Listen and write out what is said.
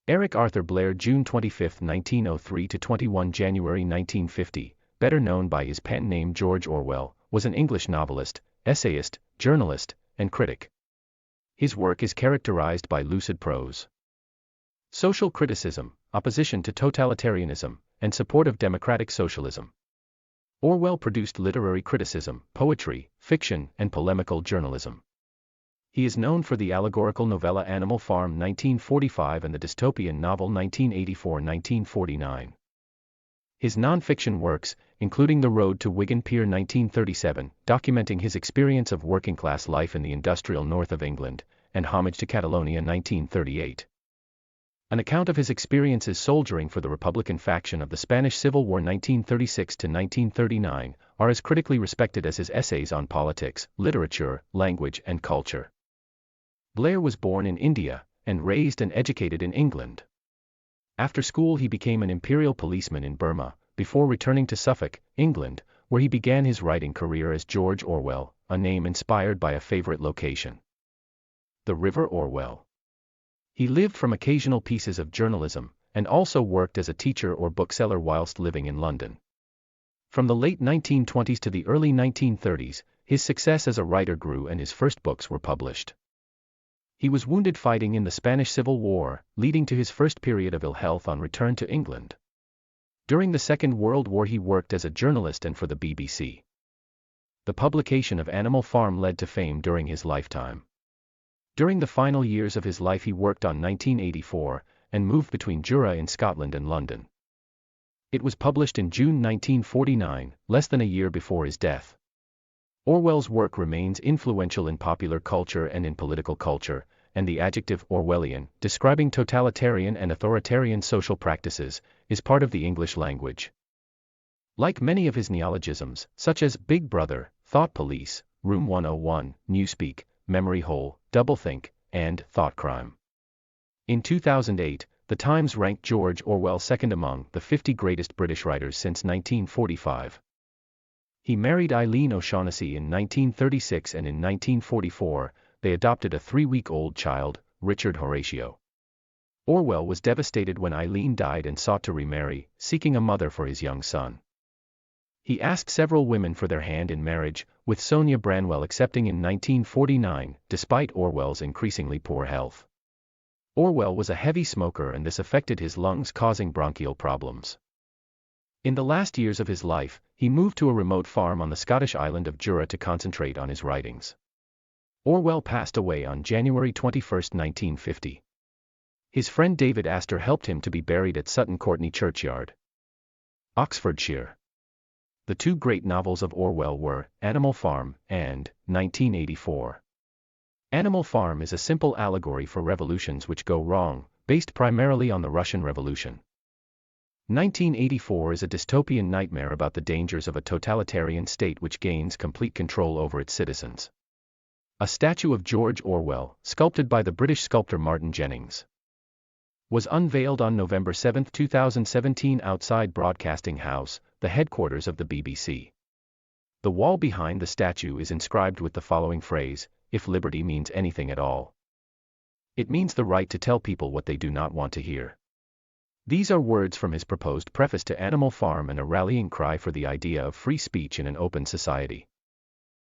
Eric Arthur Blair, June 25, 1903 to 21 January 1950, better known by his pen name George Orwell, was an English novelist, essayist, journalist, and critic. His work is characterized by lucid prose, social criticism, opposition to totalitarianism, and support of democratic socialism. Orwell produced literary criticism, poetry, fiction, and polemical journalism. He is known for the allegorical novella Animal Farm 1945 and the dystopian novel 1984-1949. His non-fiction works, including The Road to Wigan Pier 1937, documenting his experience of working-class life in the industrial north of England, and Homage to Catalonia 1938. An account of his experiences soldiering for the Republican faction of the Spanish Civil War 1936 to 1939, are as critically respected as his essays on politics, literature, language, and culture. Blair was born in India, and raised and educated in England. After school he became an imperial policeman in Burma, before returning to Suffolk, England, where he began his writing career as George Orwell, a name inspired by a favorite location: the River Orwell. He lived from occasional pieces of journalism, and also worked as a teacher or bookseller whilst living in London. From the late 1920s to the early 1930s, his success as a writer grew and his first books were published. He was wounded fighting in the Spanish Civil War, leading to his first period of ill health on return to England. During the Second World War he worked as a journalist and for the BBC. The publication of Animal Farm led to fame during his lifetime. During the final years of his life he worked on 1984, and moved between Jura in Scotland and London. It was published in June 1949, less than a year before his death. Orwell's work remains influential in popular culture and in political culture, and the adjective Orwellian, describing totalitarian and authoritarian social practices, is part of the English language. Like many of his neologisms, such as Big Brother, Thought Police, Room 101, Newspeak, Memory Hole, Doublethink, and Thought Crime. In 2008, The Times ranked George Orwell second among the 50 greatest British writers since 1945. He married Eileen O'Shaughnessy in 1936 and in 1944, they adopted a 3-week-old child, Richard Horatio. Orwell was devastated when Eileen died and sought to remarry, seeking a mother for his young son. He asked several women for their hand in marriage, with Sonia Branwell accepting in 1949, despite Orwell's increasingly poor health. Orwell was a heavy smoker and this affected his lungs, causing bronchial problems. In the last years of his life, he moved to a remote farm on the Scottish island of Jura to concentrate on his writings. Orwell passed away on January 21, 1950. His friend David Astor helped him to be buried at Sutton Courtenay Churchyard, Oxfordshire. The two great novels of Orwell were Animal Farm and 1984. Animal Farm is a simple allegory for revolutions which go wrong, based primarily on the Russian Revolution. 1984 is a dystopian nightmare about the dangers of a totalitarian state which gains complete control over its citizens. A statue of George Orwell, sculpted by the British sculptor Martin Jennings, was unveiled on November 7, 2017 outside Broadcasting House, the headquarters of the BBC. The wall behind the statue is inscribed with the following phrase: "If liberty means anything at all, it means the right to tell people what they do not want to hear." These are words from his proposed preface to Animal Farm and a rallying cry for the idea of free speech in an open society.